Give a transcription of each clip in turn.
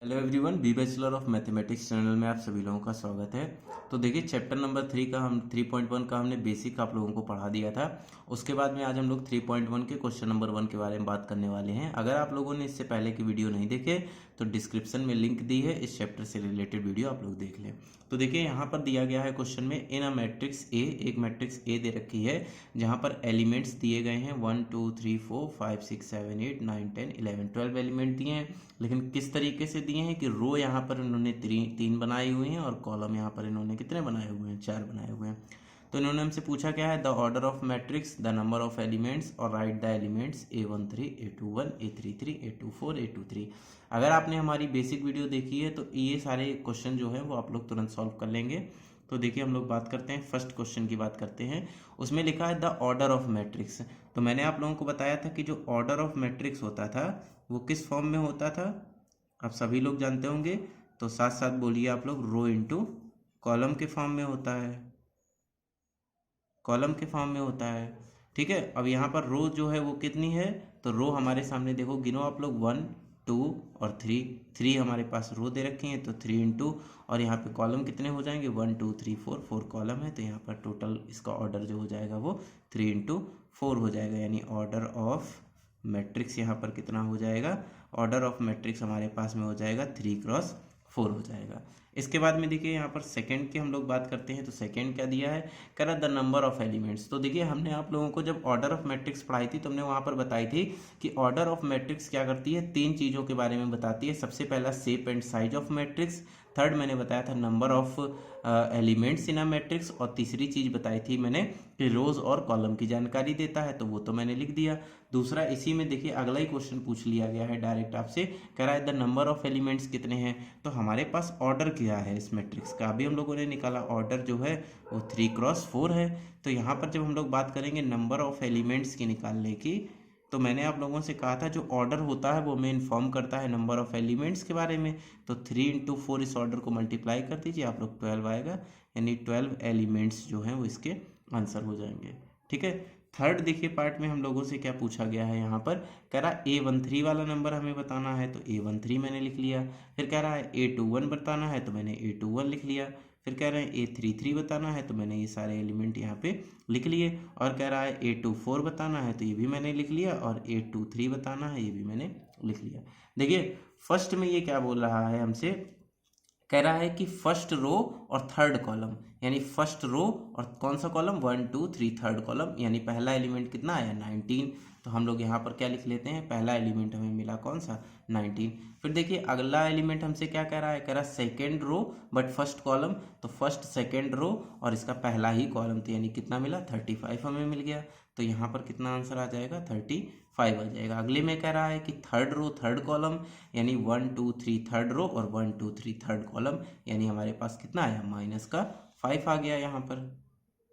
Hello everyone, B bachelor of mathematics channel में आप सभी लोगों का स्वागत है। तो देखिए चैप्टर नंबर 3.1 का हमने बेसिक आप लोगों को पढ़ा दिया था। उसके बाद में आज हम लोग 3.1 के क्वेश्चन नंबर 1 के बारे में बात करने वाले हैं। अगर आप लोगों ने इससे पहले की वीडियो नहीं देखे तो डिस्क्रिप्शन में लिंक दी है, इस चैप्टर से रिलेटेड वीडियो आप लोग देख लें। तो देखिए यहाँ पर दिया गया है क्वेश्चन में, इन अ मैट्रिक्स ए, एक मैट्रिक्स ए दे रखी है जहाँ पर एलिमेंट्स दिए गए हैं 1 2 3 4 5 6 7 8 9 10 11 12 एलिमेंट दिए हैं। लेकिन किस तरीके से दिए हैं कि रो यहाँ पर इन्होंने तीन बनाई हुई हैं और कॉलम यहाँ पर इन्होंने कितने बनाए हुए हैं, 4 बनाए हुए हैं। तो इन्होंने हमसे पूछा क्या है, the order of matrix, the number of elements और right the elements A13 A21 A33 A24 A23। अगर आपने हमारी बेसिक वीडियो देखी है तो ये सारे क्वेश्चन जो है वो आप लोग तुरंत सॉल्व कर लेंगे। तो देखिए हम लोग बात करते हैं, फर्स्ट क्वेश्चन की बात करते हैं। उसमें लिखा है द ऑर्डर ऑफ मैट्रिक्स। तो मैंने आप लोगों को बताया था कि जो ऑर्डर ऑफ मैट्रिक्स होता था वो किस फॉर्म में होता था, आप सभी लोग जानते होंगे। तो साथ साथ बोलिए आप लोग, रो इंटू कॉलम के फॉर्म में होता है, कॉलम के फॉर्म में होता है। ठीक है, अब यहाँ पर रो जो है वो कितनी है, तो रो हमारे सामने देखो, गिनो आप लोग, 1 2 और 3 हमारे पास रो दे रखी हैं, तो 3 इंटू, और यहाँ पे कॉलम कितने हो जाएंगे, 1 2 3 4 कॉलम है, तो यहाँ पर टोटल इसका ऑर्डर जो हो जाएगा वो 3 इंटू 4 हो जाएगा। यानी ऑर्डर ऑफ मैट्रिक्स यहाँ पर कितना हो जाएगा, ऑर्डर ऑफ मैट्रिक्स हमारे पास में हो जाएगा 3x4 हो जाएगा। इसके बाद में देखिए यहाँ पर सेकंड की हम लोग बात करते हैं। तो सेकंड क्या दिया है, कह रहा द नंबर ऑफ एलिमेंट्स। तो देखिए हमने आप लोगों को जब ऑर्डर ऑफ मैट्रिक्स पढ़ाई थी तो हमने वहाँ पर बताई थी कि ऑर्डर ऑफ मैट्रिक्स क्या करती है, 3 चीज़ों के बारे में बताती है। सबसे पहला shape and size of matrix, third मैंने बताया था number of elements in a matrix, और तीसरी चीज़ बताई थी मैंने कि रोज और कॉलम की जानकारी देता है, तो वो तो मैंने लिख दिया। दूसरा इसी में देखिए अगला ही क्वेश्चन पूछ लिया गया है डायरेक्ट आपसे, कह रहा है द नंबर ऑफ एलिमेंट्स कितने हैं। तो हमारे पास ऑर्डर क्या है इस मैट्रिक्स का, अभी हम लोगों ने निकाला, ऑर्डर जो है वो 3x4 है। तो यहाँ पर जब हम लोग बात करेंगे नंबर ऑफ एलिमेंट्स की निकालने की, तो मैंने आप लोगों से कहा था जो ऑर्डर होता है वो हमें इन्फॉर्म करता है नंबर ऑफ एलिमेंट्स के बारे में। तो 3 इंटू 4 इस ऑर्डर को मल्टीप्लाई कर दीजिए, आप लोग 12 आएगा, यानी 12 एलिमेंट्स जो हैं वो इसके आंसर हो जाएंगे। ठीक है, थर्ड देखिए पार्ट में हम लोगों से क्या पूछा गया है, यहाँ पर कह रहा है A13 वाला नंबर हमें बताना है, तो A13 मैंने लिख लिया। फिर कह रहा है A21 बताना है, तो मैंने A21 लिख लिया। फिर कह रहे हैं A33 बताना है, तो मैंने ये सारे एलिमेंट यहाँ पे लिख लिए। और कह रहा है A24 बताना है, तो ये भी मैंने लिख लिया। और A23 बताना है, ये भी मैंने लिख लिया। देखिए फर्स्ट में ये क्या बोल रहा है हमसे, कह रहा है कि फर्स्ट रो और थर्ड कॉलम, यानी फर्स्ट रो और कौन सा कॉलम, 1 2 3 थर्ड कॉलम, यानी पहला एलिमेंट कितना आया, 19। तो हम लोग यहाँ पर क्या लिख लेते हैं, पहला एलिमेंट हमें मिला कौन सा, 19। फिर देखिए अगला एलिमेंट हमसे क्या कह रहा है, कह रहा है second row but first column, तो फर्स्ट सेकेंड रो और इसका पहला ही कॉलम, तो यानी कितना मिला, 35 हमें मिल गया। तो यहाँ पर कितना आंसर आ जाएगा, 35 आ जाएगा। अगले में कह रहा है कि थर्ड रो थर्ड कॉलम, यानी 1 2 3 थर्ड रो और 1 2 3 थर्ड कॉलम, यानी हमारे पास कितना आया, -5 आ गया यहाँ पर।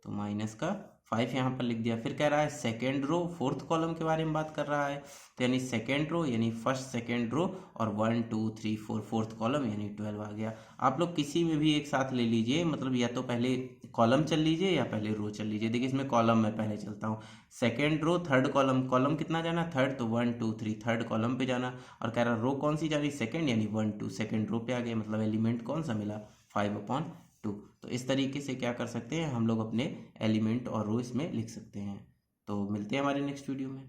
तो -5 यहाँ पर लिख दिया। फिर कह रहा है सेकेंड रो फोर्थ कॉलम के बारे में बात कर रहा है, तो यानी सेकेंड रो, यानी फर्स्ट सेकेंड रो और 1 2 3 4 फोर्थ कॉलम, यानी 12 आ गया। आप लोग किसी में भी एक साथ ले लीजिए, मतलब या तो पहले कॉलम चल लीजिए या पहले रो चल लीजिए। देखिए इसमें कॉलम में पहले चलता हूँ, second row third column, column कितना जाना, थर्ड, तो 1 2 3 थर्ड कॉलम पे जाना। और कह रहा रो कौन सी जा रही, सेकेंड, यानी 1 2 सेकेंड रो पे आ गया, मतलब एलिमेंट कौन सा मिला, 5/2। तो इस तरीके से क्या कर सकते हैं हम लोग, अपने एलिमेंट और रो इसमें लिख सकते हैं। तो मिलते हैं हमारे नेक्स्ट वीडियो में।